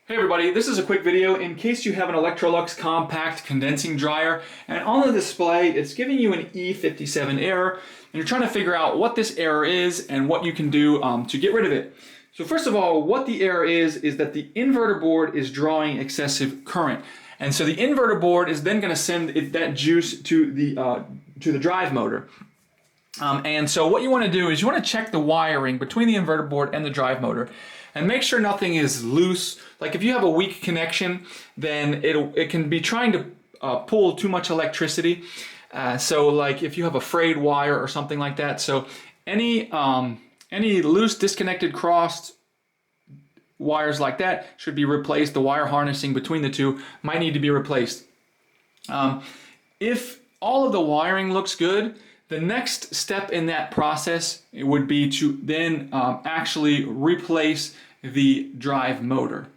Hey everybody, this is a quick video in case you have an Electrolux Compact condensing dryer, and on the display it's giving you an E57 error, and you're trying to figure out what this error is and what you can do to get rid of it. So first of all, what the error is that the inverter board is drawing excessive current, and so the inverter board is then going to send that juice to the drive motor. And so what you want to do is you want to check the wiring between the inverter board and the drive motor and make sure nothing is loose. Like if you have a weak connection, then it can be trying to pull too much electricity. So like if you have a frayed wire or something like that. So any loose, disconnected, crossed wires like that should be replaced. The wire harnessing between the two might need to be replaced. If all of the wiring looks good, the next step in that process would be to then actually replace the drive motor.